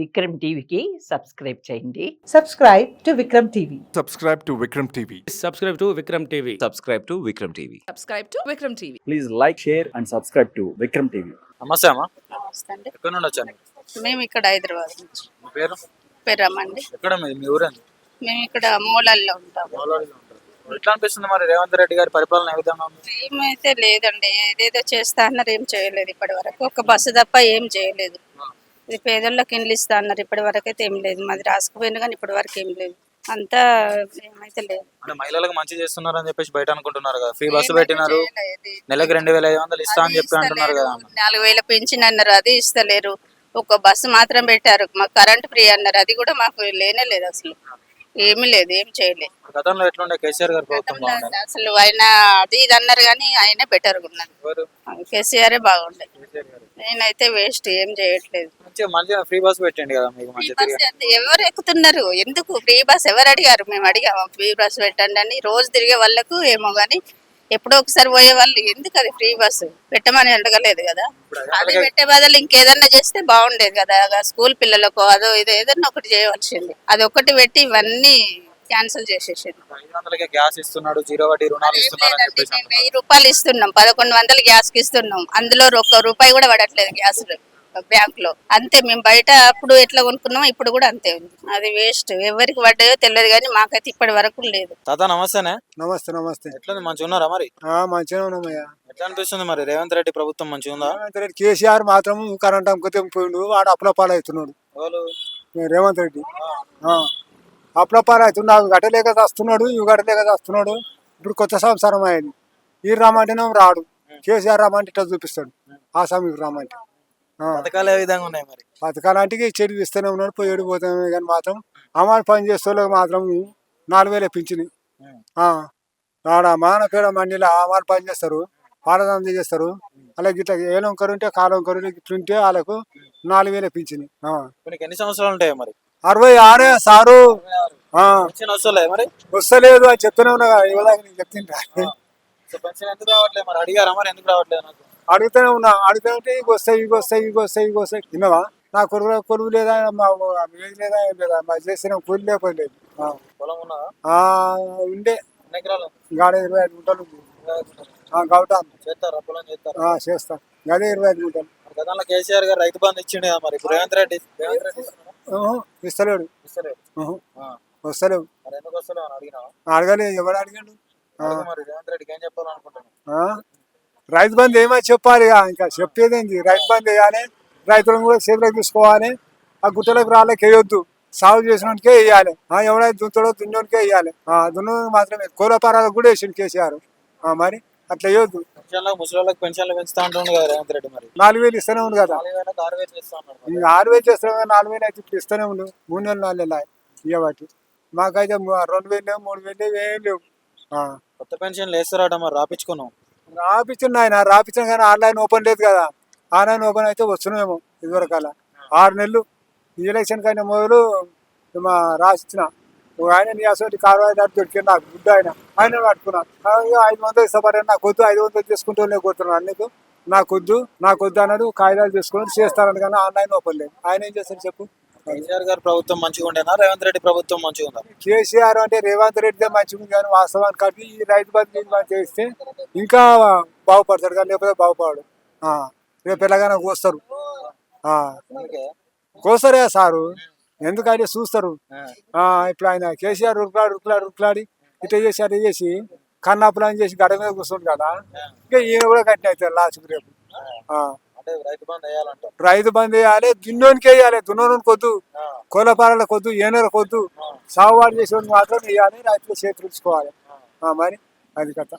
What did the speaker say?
విక్రమ్ టీవీకి సబ్స్క్రైబ్ చేయండి. Subscribe to Vikram TV. Subscribe to Vikram TV. Subscribe to Vikram TV. Subscribe to Vikram TV. Subscribe to Vikram TV. Please like share and subscribe to Vikram TV. నమస్తే అమ్మా, నమస్తే అండి. ఎక్కడ నుండి వచ్చాను? మేము ఇక్కడ హైదరాబాద్ నుంచి. మీ పేరు? పేరు రమ్మండి. ఎక్కడ మీ ఊరండి? మేము ఇక్కడ మూలల్లో ఉంటాము. మౌలాడిలో ఉంటారు. ఎట్లా అనిపిస్తుంది మరి రేవంత్ రెడ్డి గారి పరిపాలన ఏ విధంగా ఉంది? ఏమైతే లేదండి, ఏదేదో చేస్తా అన్నారు, ఏం చేయలేదు ఇప్పటి వరకు. ఒక బస్సు తప్ప ఏం చేయలేదు. ఇది పేదోళ్ళకి ఇండ్లు ఇస్తా అన్నారు, ఇప్పటి వరకు అయితే ఏం లేదు. మాది రాసుకుపోయింది కానీ ఇప్పటి వరకు ఏం లేదు. అంతా ఏమైతే లేదు. అంటే మహిళలకు మంచి చేస్తున్నారు అని చెప్పేసి బయట అనుకుంటున్నారు కదా, ఫ్రీ బస్సు పెట్టినారు, నెలకు 2,500 ఇస్తా అని చెప్పి అంటున్నారు కదా. 4,000 పెన్షన్ అన్నారు, అది ఇస్తలేరు. ఒక బస్సు మాత్రం పెట్టారు, మాకు కరెంట్ ఫ్రీ అన్నారు, అది కూడా మాకు లేనే లేదు. అసలు ఏమీ లేదు, ఏం చేయలేదు. గతంలో ఎట్లుండే కేసీఆర్ గారి ప్రభుత్వం బాగుంది. అసలు ఆయన అది ఇది అన్నారు కానీ ఆయనే బెటర్ ఉన్నది. కేసీఆర్ బాగుండే. నేనైతే వేస్ట్, ఏం చేయట్లేదు. మంచిగా ఫ్రీ బస్ పెట్టండి కదా మీకు. ఫ్రీ బస్ ఎవరు ఎక్కుతున్నారు? ఎందుకు ఫ్రీ బస్ ఎవరు అడిగారు? మేము అడిగాము ఫ్రీ బస్ పెట్టండి అని. రోజు తిరిగే వాళ్ళకు ఏమో గానీ ఎప్పుడో ఒకసారి పోయే వాళ్ళు ఎందుకు అది ఫ్రీ బస్సు పెట్టమని అడగలేదు కదా. అది పెట్టే బదులు ఇంకేదన్నా చేస్తే బాగుండేది కదా. స్కూల్ పిల్లలకు అదో ఇదో ఏదన్నా ఒకటి చేయవలసింది. అది ఒకటి పెట్టి ఇవన్నీ క్యాన్సిల్ చేసేసింది. 500 గ్యాస్ ఇస్తున్నాడు, 0 వడ్డీ రుణాలు ఇస్తున్నారు అని చెప్పేసి. 1000 రూపాయలు ఇస్తున్నాం, 1100 గ్యాస్ కి ఇస్తున్నాం. అందులో ₹1 కూడా పడట్లేదు గ్యాస్ బ్యాంక్ లో. అంతే, మేము బయట అప్పుడు ఎట్లా కొనుక్కున్నాం ఇప్పుడు కూడా అంతే ఉంది. అది వేస్ట్. ఎవరికి పడ్డాయో తెలియదు కానీ మాకైతే ఇప్పటి వరకు లేదు. తాత నమస్తేనే. నమస్తే నమస్తే. ఎట్లా మంచిగా ఉన్నారా మరి? మంచిగా ఉన్నామయ్యా. ఎట్లా అనిపిస్తుంది మరి రేవంత్ రెడ్డి ప్రభుత్వం మంచిగా ఉందా? రేవంత్ రెడ్డి కేసీఆర్ మాత్రం కరెంట్ అమ్ముకొతే పోయిండు, వాడు అప్పుల పాలు అవుతున్నాడు. రేవంత్ రెడ్డి అప్పుల పాలు అవుతున్నాడు. గట్టలేక వస్తున్నాడు, ఇవి గట్టలేక వస్తున్నాడు. ఇప్పుడు కొత్త సంవత్సరం అయింది. ఈ రామంటేనే రాడు, కేసీఆర్ రామంటే ఇట్లా చూపిస్తాడు. ఆ సమయం రామంటే పథకాలు ఏ విధంగా ఉన్నాయి మరి? పథకాలు అంటే చెడు ఇస్తూనే ఉన్నాడు, పోయి పోతానే కానీ మాత్రం అమ్మాయి పని చేస్తే మాత్రం 4,000 పింఛని. ఆడ మానపేడ మండీలో అమ్మాయి పని చేస్తారు, పాలదంద చేస్తారు. అలాగే ఇట్లా ఏలం కరుంటే కాలం కరుంటే ఇట్లుంటే వాళ్ళకు 4,000 పింఛని. ఎన్ని సంవత్సరాలు ఉంటాయి మరి? 66 సారు. మరి వస్తలేదు అని చెప్తూనే ఉన్నా, ఇవ్వదాకా నేను చెప్తుంటా. ఎందుకు రావట్లేదు మరి? అడిగారా మరి ఎందుకు రావట్లేదు? నాకు అడుగుతూనే ఉన్నా, అడుగుతుంటే ఇవి వస్తాయి ఇవి వస్తాయి ఇవి వస్తాయి ఇవి వస్తాయి. విన్నావా? నా కొలువు లేదా, మా ఏది లేదా, ఏం లేదా, మా చేసిన కూలి లేకపోలేదు. పొలం ఉన్నదా? ఉండే ఎన్ని ఎకరాలు? గాడ 25 గుంటలు గౌటాం చేస్తారా? పొలం చేస్తారా? చేస్తా. గదే 25 గుంటలు. గతంలో కేసీఆర్ గారు రైతు బంధు ఇచ్చిండు కదా, మరి ఇప్పుడు రేవంత్ రెడ్డి ఇస్తలేడు. వస్తలేవు. మరి ఎందుకు వస్తలేవు అని అడిగినా? అడగలేదు, ఎవరు అడిగాడు? మరి రేవంత్ రెడ్డికి ఏం చెప్పాలనుకుంటున్నాను? రైతు బంధు ఏమో చెప్పాలి, ఇంకా చెప్పేదేంటి? రైతు బంధు వేయాలి, రైతులను కూడా చేతిలోకి తీసుకోవాలి. ఆ గుట్టలకు రాళ్ళకి వేయొద్దు, సాగు చేసినోనికే వేయాలి. ఎవడైతే దుంతాడో దున్నోనికే వేయాలి. దున్న మాత్రమే. కోలపారాలకు కూడా వేసిండు కేసీఆర్. మరి అట్లా వేయొద్దు. ముసలిళ్ళకి పెన్షన్లు పెంచుతా ఉంటుండు కదా రేవంత్ రెడ్డి. మరి 4,000 ఇస్తూనే ఉంది కదా. 6,000 చేస్తా ఉన్నాడు. 6,000 చేస్తాం, 4,000 అయితే ఇప్పుడు ఇస్తూనే ఉండు. 3 నెలలు 4 నెలలు ఇవ్వబట్టి. మాకైతే 2,000 3,000 ఏం లేవు. కొత్త పెన్షన్లు వేస్తారట, మరి రాపించుకున్నాం. రాపించండి ఆయన, రాపించాం కానీ ఆన్లైన్ ఓపెన్ లేదు కదా. ఆన్లైన్ ఓపెన్ అయితే వస్తున్నామేమో. ఇదివరకు అలా 6 నెలలు ఈ ఎలక్షన్ కైనా మొదలు రాసిచ్చిన ఆయన నియాసోటి కారువాయి దాటి దొరికింది నాకు గుడ్డ. ఆయన పట్టుకున్నాను. 500 ఇష్టపడాను, నాకు వద్దు, 500 తీసుకుంటూ కొడుతున్నాను. అందుకు నాకు వద్దు అన్నాడు. కాగితాలు తీసుకుని చేస్తారని కానీ ఆన్లైన్ ఓపెన్ లేదు. ఆయన ఏం చేస్తారు చెప్పు? కేసీఆర్ గారి ప్రభుత్వం మంచిగా ఉండేనా, రేవంత్ రెడ్డి ప్రభుత్వం మంచిగా ఉందా? కేసీఆర్ అంటే రేవంత్ రెడ్డిదే మంచిగా ఉంది కానీ వాస్తవానికి కాబట్టి ఈ రైతు బంధు చేస్తే ఇంకా బాగుపడతాడు కానీ లేకపోతే బాగుపడాడు. రేపు ఎలాగైనా కోస్తారే సారు, ఎందుకంటే చూస్తారు. ఇప్పుడు ఆయన కేసీఆర్ ఉరుకులాడి ఇట్లా చేసి అట్లా చేసి కన్నాపులని చేసి గడ మీద కూర్చుంది కదా. ఇంకా ఈయన కూడా కట్టిన అవుతారు లాస్ట్కి రేపు. రైతు బంద్ వేయాలి, దున్నోనికి వేయాలి. దున్నోనికి వద్దు, కోలపారాలకు వద్దు, ఏనరకు వద్దు, సాగుబాటు చేసేవాడికి మాత్రం వేయాలి. రైతులు చేతులు ఉంచుకోవాలి. మరి అది కథ.